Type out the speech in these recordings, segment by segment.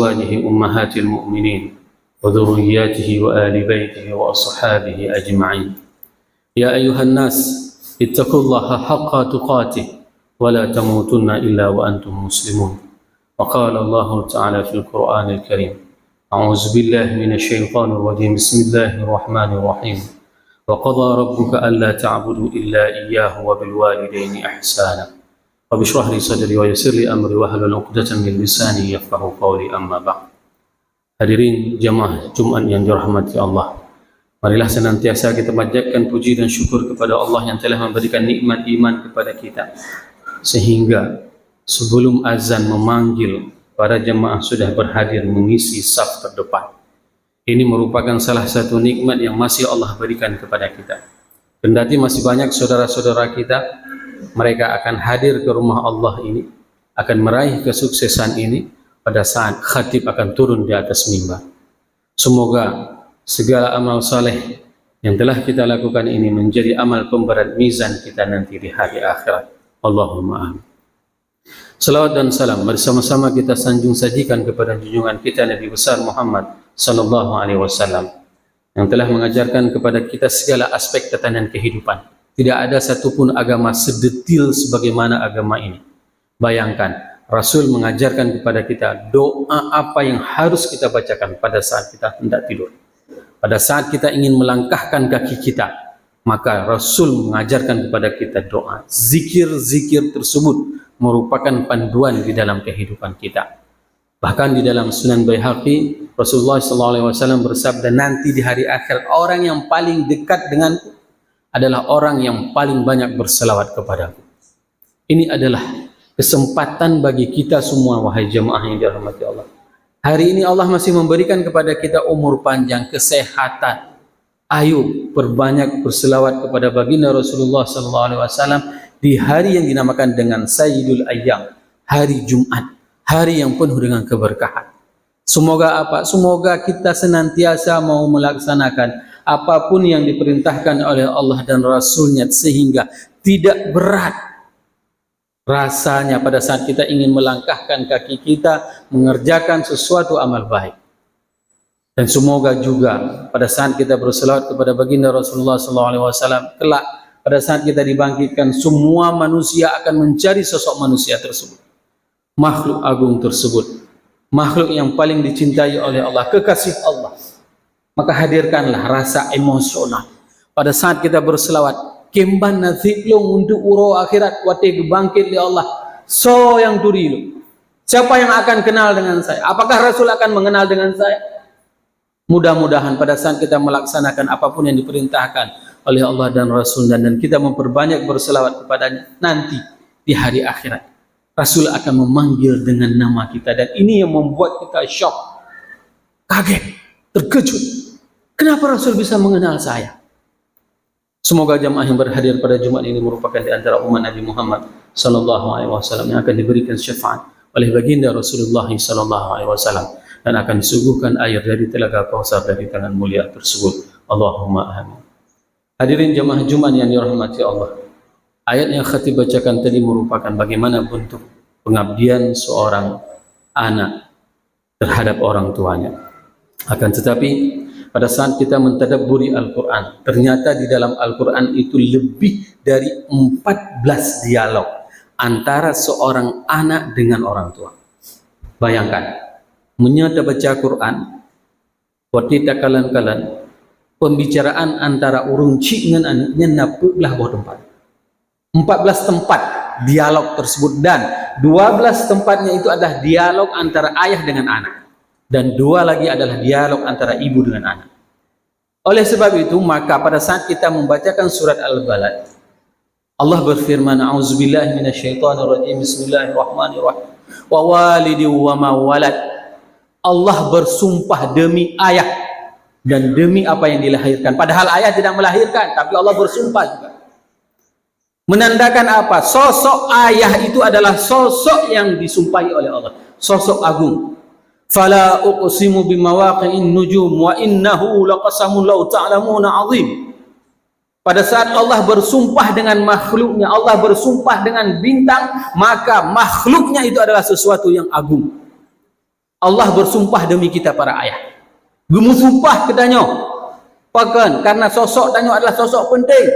أزواجه أمهات المؤمنين وذرياته وآل بيته وأصحابه أجمعين. يا أيها الناس اتقوا الله حق تقاته ولا تموتن إلا وأنتم مسلمون. وقال الله تعالى في القرآن الكريم: أعوذ بالله من الشيطان الرجيم. بسم الله الرحمن الرحيم. وقضى ربك ألا تعبدوا إلا إياه وبالوالدين إحسانا رب اشرح لي صدري ويسر لي أمري واحلل عقدة من لساني يفقهوا قولي. أما بعد. Hadirin jemaah Jumat yang dirahmati Allah, marilah senantiasa kita panjatkan puji dan syukur kepada Allah yang telah memberikan nikmat iman kepada kita, sehingga sebelum azan memanggil, para jemaah sudah berhadir mengisi saf terdepan. Ini merupakan salah satu nikmat yang masih Allah berikan kepada kita. Kendati masih banyak saudara-saudara kita, mereka akan hadir ke rumah Allah ini, akan meraih kesuksesan ini pada saat khatib akan turun di atas mimbar. Semoga segala amal saleh yang telah kita lakukan ini menjadi amal pemberat mizan kita nanti di hari akhirat. Allahumma amin. Salawat dan salam bersama-sama kita sanjung sajikan kepada junjungan kita Nabi besar Muhammad sallallahu alaihi wasallam yang telah mengajarkan kepada kita segala aspek tatanan kehidupan. Tidak ada satupun agama sedetil sebagaimana agama ini. Bayangkan, Rasul mengajarkan kepada kita doa apa yang harus kita bacakan pada saat kita hendak tidur. Pada saat kita ingin melangkahkan kaki kita, maka Rasul mengajarkan kepada kita doa. Zikir-zikir tersebut merupakan panduan di dalam kehidupan kita. Bahkan di dalam Sunan Baihaqi, Rasulullah SAW bersabda, nanti di hari akhir orang yang paling dekat denganku adalah orang yang paling banyak berselawat kepadaku. Ini adalah kesempatan bagi kita semua, wahai jemaah yang dirahmati Allah. Hari ini Allah masih memberikan kepada kita umur panjang, kesehatan. Ayo perbanyak berselawat kepada baginda Rasulullah SAW di hari yang dinamakan dengan Sayyidul Ayyam, hari Jumat, hari yang penuh dengan keberkahan. Semoga apa? Semoga kita senantiasa mau melaksanakan apapun yang diperintahkan oleh Allah dan Rasulnya, sehingga tidak berat rasanya pada saat kita ingin melangkahkan kaki kita mengerjakan sesuatu amal baik. Dan semoga juga pada saat kita berselawat kepada baginda Rasulullah SAW, kelak pada saat kita dibangkitkan, semua manusia akan mencari sosok manusia tersebut, makhluk agung tersebut, makhluk yang paling dicintai oleh Allah, kekasih Allah. Maka hadirkanlah rasa emosional pada saat kita berselawat. Kemban naziklung untuk uro akhirat wate bangkit li Allah. So yang turilu. Siapa yang akan kenal dengan saya? Apakah Rasul akan mengenal dengan saya? Mudah-mudahan pada saat kita melaksanakan apapun yang diperintahkan oleh Allah dan Rasul, dan kita memperbanyak berselawat kepadanya, nanti di hari akhirat Rasul akan memanggil dengan nama kita, dan ini yang membuat kita syok, kaget, terkejut. Kenapa Rasul bisa mengenal saya? Semoga jamaah yang berhadir pada Jumat ini merupakan di antara umat Nabi Muhammad sallallahu alaihi wasallam yang akan diberikan syafaat oleh baginda Rasulullah sallallahu alaihi wasallam, dan akan disuguhkan air dari telaga Kautsar dari tangan mulia tersebut. Allahumma amin. Hadirin jamaah Jumat yang dirahmati Allah, ayat yang khatib bacakan tadi merupakan bagaimana bentuk pengabdian seorang anak terhadap orang tuanya. Akan tetapi pada saat kita mentadabburi Al-Quran, ternyata di dalam Al-Quran itu lebih dari 14 dialog antara seorang anak dengan orang tua. Bayangkan, menyata baca Quran, watita kalan-kalan, pembicaraan antara urung cik dengan anaknya napuklah buah tempat. 14 tempat dialog tersebut, dan 12 tempatnya itu adalah dialog antara ayah dengan anak, dan 2 lagi adalah dialog antara ibu dengan anak. Oleh sebab itu, maka pada saat kita membacakan surat Al-Balad, Allah berfirman, a'udzubillahi minasyaitonirrajim, bismillahirrahmanirrahim, wa walidi wa ma walad. Allah bersumpah demi ayah dan demi apa yang dilahirkan. Padahal ayah tidak melahirkan, tapi Allah bersumpah juga. Menandakan apa? Sosok ayah itu adalah sosok yang disumpahi oleh Allah, sosok agung. Fala uqsimu bimawaqi'in nujum wa innahu laqasamun law ta'lamuna 'azim. Pada saat Allah bersumpah dengan makhluknya, Allah bersumpah dengan bintang, maka makhluknya itu adalah sesuatu yang agung. Allah bersumpah demi kita para ayah. Gemu sumpah ke danyo. Pakan karena sosok danyo adalah sosok penting.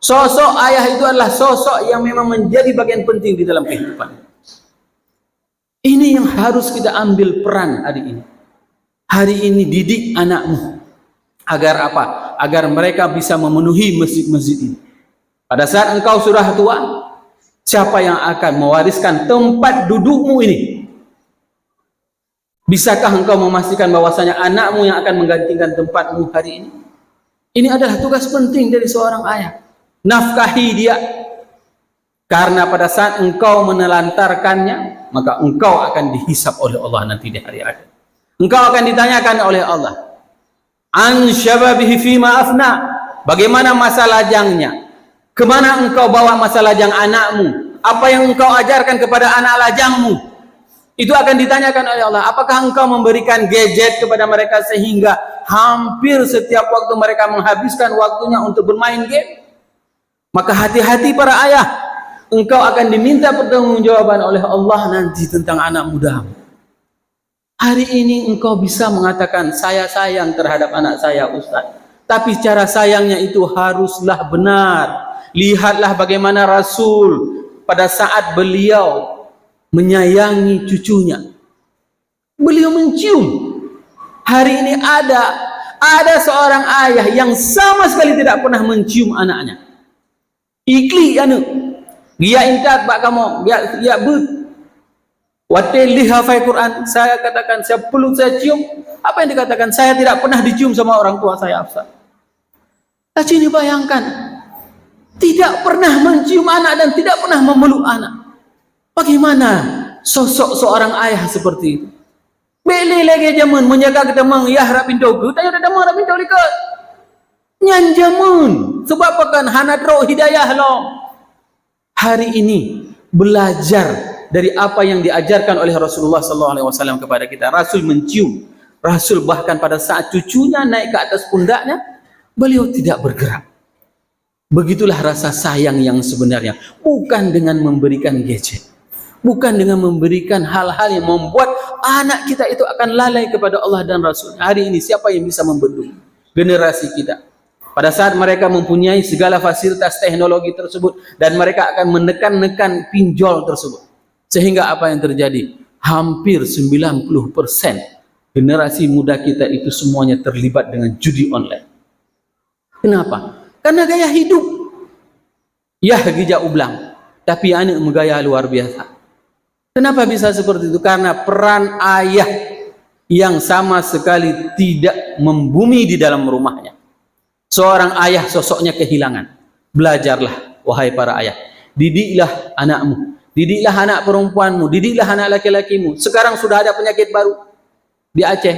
Sosok ayah itu adalah sosok yang memang menjadi bagian penting di dalam kehidupan. Ini yang harus kita ambil peran hari ini. Hari ini didik anakmu. Agar apa? Agar mereka bisa memenuhi masjid-masjid ini. Pada saat engkau sudah tua, siapa yang akan mewariskan tempat dudukmu ini? Bisakah engkau memastikan bahwasanya anakmu yang akan menggantikan tempatmu hari ini? Ini adalah tugas penting dari seorang ayah. Nafkahi dia. Karena pada saat engkau menelantarkannya, maka engkau akan dihisap oleh Allah nanti di hari akhir. Engkau akan ditanyakan oleh Allah, an syababihi fima afna, bagaimana masa lajangnya? Kemana engkau bawa masa lajang anakmu? Apa yang engkau ajarkan kepada anak lajangmu? Itu akan ditanyakan oleh Allah. Apakah engkau memberikan gadget kepada mereka sehingga hampir setiap waktu mereka menghabiskan waktunya untuk bermain game? Maka hati-hati para ayah, engkau akan diminta pertanggungjawaban oleh Allah nanti tentang anak mudamu. Hari ini engkau bisa mengatakan saya sayang terhadap anak saya Ustaz, tapi cara sayangnya itu haruslah benar. Lihatlah bagaimana Rasul pada saat beliau menyayangi cucunya, beliau mencium. Hari ini ada seorang ayah yang sama sekali tidak pernah mencium anaknya. Ikli anu dia intat bak kamu ya but watil lihafai Quran. Saya katakan saya peluk, saya cium. Apa yang dikatakan? Saya tidak pernah dicium sama orang tua saya Ustaz. Tapi ini bayangkan, tidak pernah mencium anak dan tidak pernah memeluk anak. Bagaimana sosok seorang ayah seperti itu? Beli lagi jaman menjaga ketemang ya harapin dogu, tanya ada mau harapin dogu ke nyan jaman sebab akan hanadro hidayah lo. Hari ini belajar dari apa yang diajarkan oleh Rasulullah SAW kepada kita. Rasul mencium, Rasul bahkan pada saat cucunya naik ke atas pundaknya, beliau tidak bergerak. Begitulah rasa sayang yang sebenarnya, bukan dengan memberikan gadget, bukan dengan memberikan hal-hal yang membuat anak kita itu akan lalai kepada Allah dan Rasul. Hari ini siapa yang bisa membendung generasi kita? Pada saat mereka mempunyai segala fasilitas teknologi tersebut dan mereka akan menekan-nekan pinjol tersebut. Sehingga apa yang terjadi? Hampir 90% generasi muda kita itu semuanya terlibat dengan judi online. Kenapa? Karena gaya hidup. Ya gija ublang, tapi anak gaya luar biasa. Kenapa bisa seperti itu? Karena peran ayah yang sama sekali tidak membumi di dalam rumahnya. Seorang ayah sosoknya kehilangan. Belajarlah wahai para ayah. Didiklah anakmu, didiklah anak perempuanmu, didiklah anak laki-lakimu. Sekarang sudah ada penyakit baru di Aceh.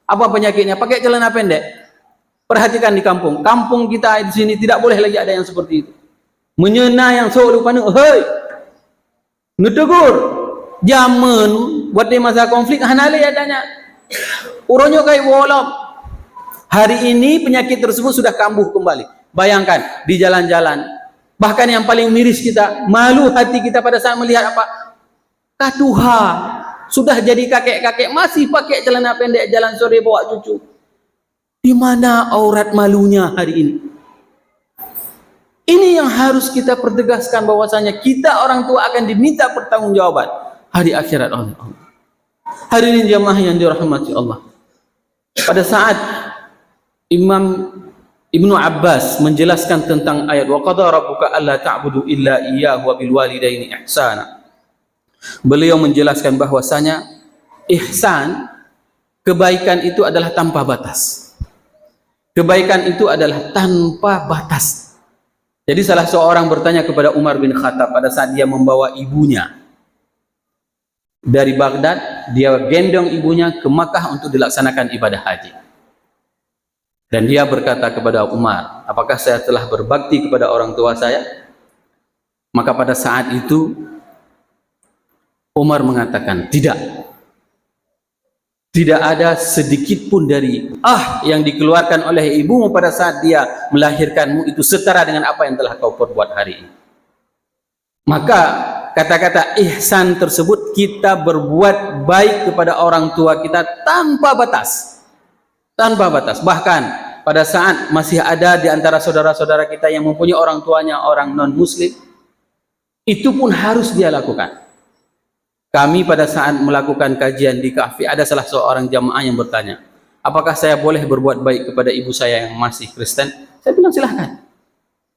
Apa penyakitnya? Pakai celana pendek. Perhatikan di kampung. Kampung kita di sini tidak boleh lagi ada yang seperti itu. Menyena yang sok lupa nu, hei, ngetegur. Zaman buat di masa konflik hanale adanya. Uronyo kayak wolop. Hari ini penyakit tersebut sudah kambuh kembali. Bayangkan di jalan-jalan. Bahkan yang paling miris kita, malu hati kita pada saat melihat apa? Katuha sudah jadi kakek-kakek masih pakai celana pendek jalan sore bawa cucu. Di mana aurat malunya hari ini? Ini yang harus kita pertegaskan bahwasanya kita orang tua akan diminta pertanggungjawaban hari akhirat oleh Allah. Hari ini jamaah yang dirahmati Allah. Pada saat Imam Ibnu Abbas menjelaskan tentang ayat wa qadha rabbuka alla ta'budu illa iyyahu wa bil walidaini ihsana. Beliau menjelaskan bahwasanya ihsan, kebaikan itu adalah tanpa batas. Kebaikan itu adalah tanpa batas. Jadi salah seorang bertanya kepada Umar bin Khattab pada saat dia membawa ibunya dari Baghdad, dia gendong ibunya ke Makkah untuk dilaksanakan ibadah haji. Dan dia berkata kepada Umar, apakah saya telah berbakti kepada orang tua saya? Maka pada saat itu Umar mengatakan, tidak. Tidak ada sedikit pun dari yang dikeluarkan oleh ibumu pada saat dia melahirkanmu itu setara dengan apa yang telah kau perbuat hari ini. Maka kata-kata ihsan tersebut kita berbuat baik kepada orang tua kita tanpa batas. Tanpa batas. Bahkan pada saat masih ada di antara saudara-saudara kita yang mempunyai orang tuanya orang non-muslim, itu pun harus dia lakukan. Kami pada saat melakukan kajian di Kahfi, ada salah seorang jamaah yang bertanya, apakah saya boleh berbuat baik kepada ibu saya yang masih Kristen? Saya bilang silahkan.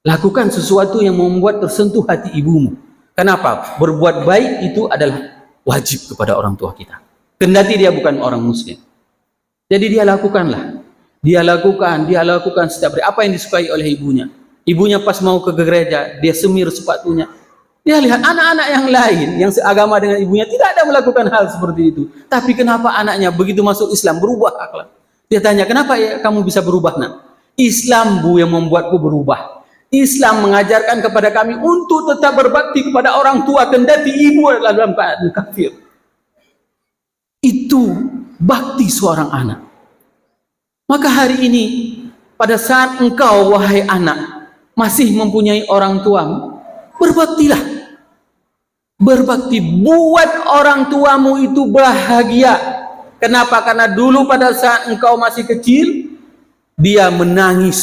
Lakukan sesuatu yang membuat tersentuh hati ibumu. Kenapa? Berbuat baik itu adalah wajib kepada orang tua kita. Kendati dia bukan orang muslim. Jadi dia lakukanlah. Dia lakukan setiap hari. Apa yang disukai oleh ibunya? Ibunya pas mau ke gereja, dia semir sepatunya. Dia lihat anak-anak yang lain yang seagama dengan ibunya tidak ada melakukan hal seperti itu. Tapi kenapa anaknya begitu masuk Islam berubah akhlak? Dia tanya, kenapa ya kamu bisa berubah nak? Islam bu yang membuatku berubah. Islam mengajarkan kepada kami untuk tetap berbakti kepada orang tua kendati ibu adalah dalam keadaan kafir. Itu bakti seorang anak. Maka hari ini pada saat engkau wahai anak masih mempunyai orang tuamu, berbaktilah. Berbakti, buat orang tuamu itu bahagia. Kenapa? Karena dulu pada saat engkau masih kecil, dia menangis,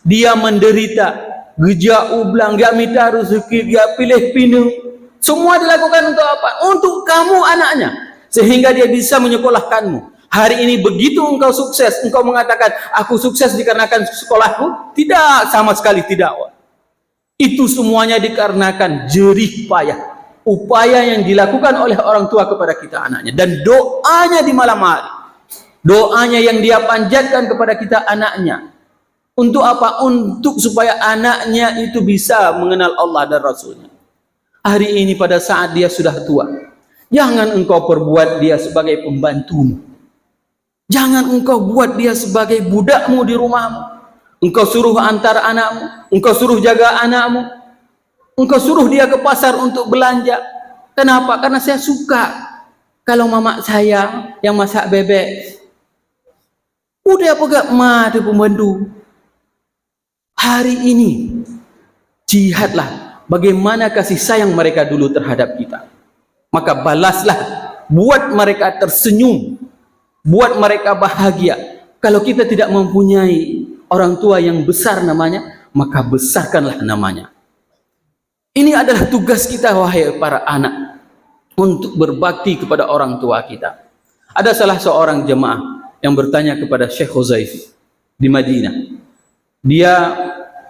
dia menderita, geja ublang, dia minta rezeki, dia pilih pinang. Semua dilakukan untuk apa? Untuk kamu anaknya, sehingga dia bisa menyekolahkanmu. Hari ini begitu engkau sukses, engkau mengatakan, aku sukses dikarenakan sekolahku? Tidak, sama sekali tidak. Itu semuanya dikarenakan jerih payah. Upaya yang dilakukan oleh orang tua kepada kita anaknya. Dan doanya di malam hari. Doanya yang dia panjatkan kepada kita anaknya. Untuk apa? Untuk supaya anaknya itu bisa mengenal Allah dan Rasulnya. Hari ini pada saat dia sudah tua, jangan engkau perbuat dia sebagai pembantumu. Jangan engkau buat dia sebagai budakmu di rumahmu. Engkau suruh antar anakmu, engkau suruh jaga anakmu, engkau suruh dia ke pasar untuk belanja. Kenapa? Karena saya suka kalau mama saya yang masak bebek. Udah pegang mati pembantu. Hari ini jihadlah bagaimana kasih sayang mereka dulu terhadap kita. Maka balaslah, buat mereka tersenyum, buat mereka bahagia. Kalau kita tidak mempunyai orang tua yang besar namanya, maka besarkanlah namanya. Ini adalah tugas kita wahai para anak, untuk berbakti kepada orang tua kita. Ada salah seorang jemaah yang bertanya kepada Syekh Huzaifi di Madinah. Dia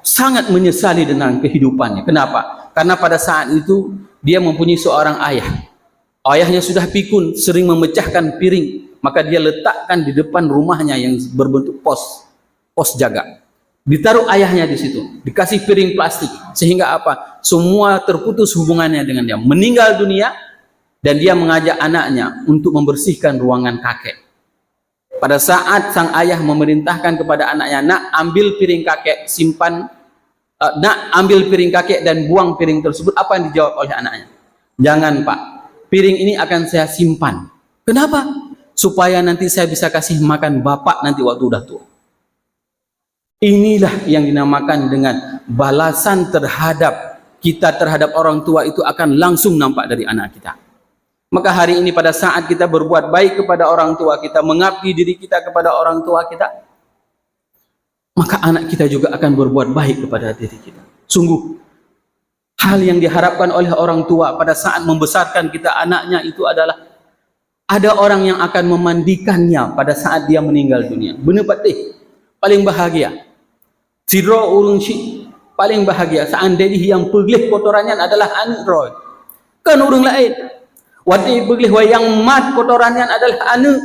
sangat menyesali dengan kehidupannya. Kenapa? Karena pada saat itu dia mempunyai seorang ayah. Ayahnya sudah pikun, sering memecahkan piring, maka dia letakkan di depan rumahnya yang berbentuk pos jaga. Ditaruh ayahnya di situ, dikasih piring plastik, sehingga apa? Semua terputus hubungannya dengan dia. Meninggal dunia, dan dia mengajak anaknya untuk membersihkan ruangan kakek. Pada saat sang ayah memerintahkan kepada anaknya, nak ambil piring kakek, simpan, nak ambil piring kakek dan buang piring tersebut. Apa yang dijawab oleh anaknya? Jangan pak, piring ini akan saya simpan. Kenapa? Supaya nanti saya bisa kasih makan bapak nanti waktu udah tua. Inilah yang dinamakan dengan balasan terhadap kita terhadap orang tua itu akan langsung nampak dari anak kita. Maka hari ini pada saat kita berbuat baik kepada orang tua kita, mengabdi diri kita kepada orang tua kita, maka anak kita juga akan berbuat baik kepada diri kita. Sungguh hal yang diharapkan oleh orang tua pada saat membesarkan kita anaknya itu adalah ada orang yang akan memandikannya pada saat dia meninggal dunia. Benar patih, paling bahagia. Sidro urung si paling bahagia. Seandainya yang peglih kotorannya adalah anak roy. Kan urung lain. Wati peglih wayang mat kotorannya adalah anak.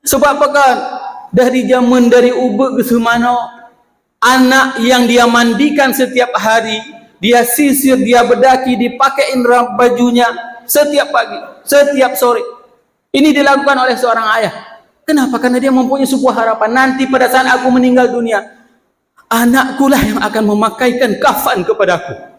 Sebab apa kan? Dari zaman dari ubek ke semana, anak yang dia mandikan setiap hari, dia sisir, dia bedaki, dipakein bajunya setiap pagi, setiap sore. Ini dilakukan oleh seorang ayah. Kenapa? Karena dia mempunyai sebuah harapan. Nanti pada saat aku meninggal dunia, anakkulah yang akan memakaikan kafan kepadaku.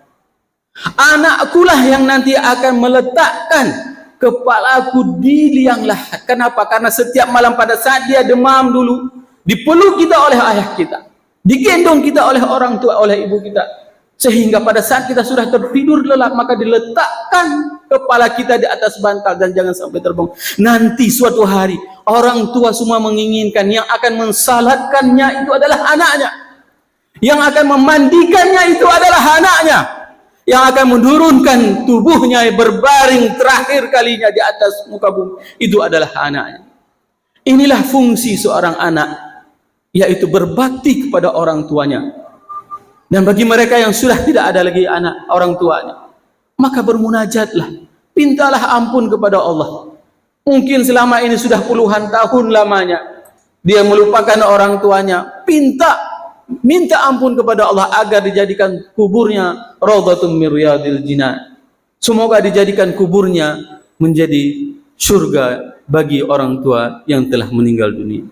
Anakkulah yang nanti akan meletakkan kepalaku di liang lahat. Kenapa? Karena setiap malam pada saat dia demam dulu, dipeluk kita oleh ayah kita, digendong kita oleh orang tua, oleh ibu kita. Sehingga pada saat kita sudah tertidur lelap, maka diletakkan kepala kita di atas bantal dan jangan sampai terbang. Nanti suatu hari orang tua semua menginginkan yang akan mensalatkannya itu adalah anaknya, yang akan memandikannya itu adalah anaknya, yang akan menurunkan tubuhnya berbaring terakhir kalinya di atas muka bumi itu adalah anaknya. Inilah fungsi seorang anak, yaitu berbakti kepada orang tuanya. Dan bagi mereka yang sudah tidak ada lagi anak orang tuanya, maka bermunajatlah, pintalah ampun kepada Allah. Mungkin selama ini sudah puluhan tahun lamanya dia melupakan orang tuanya, minta ampun kepada Allah agar dijadikan kuburnya raudhatun min riyadil jinan. Semoga dijadikan kuburnya menjadi surga bagi orang tua yang telah meninggal dunia.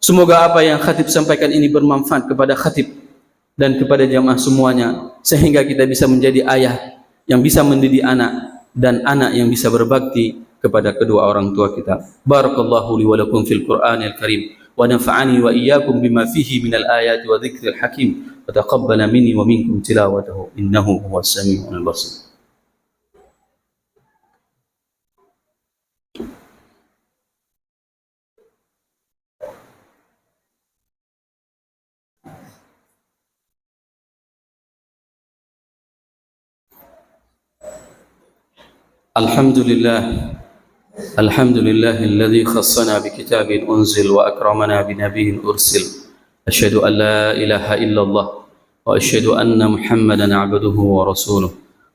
Semoga apa yang khatib sampaikan ini bermanfaat kepada khatib dan kepada jamaah semuanya, sehingga kita bisa menjadi ayah yang bisa mendidik anak dan anak yang bisa berbakti kepada kedua orang tua kita. Barakallahu li wa lakum fil Qur'anil Karim wa nafa'ani wa iyyakum bima fihi minal ayati wa dzikril hakim wa taqabbala minni wa minkum tilawatahu innahu huwas samiul basir. الحمد لله الذي خصنا بكتاب أنزل وأكرمنا بنبي أرسل. أشهد أن لا إله إلا الله وأشهد أن محمدا عبده ورسوله.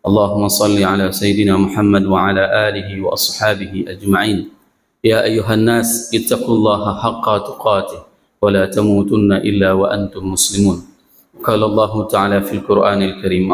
اللهم صل على سيدنا محمد وعلى آله وأصحابه أجمعين. يا أيها الناس اتقوا الله حق تقاته ولا تموتن إلا وأنتم مسلمون. قال الله تعالى في القرآن الكريم.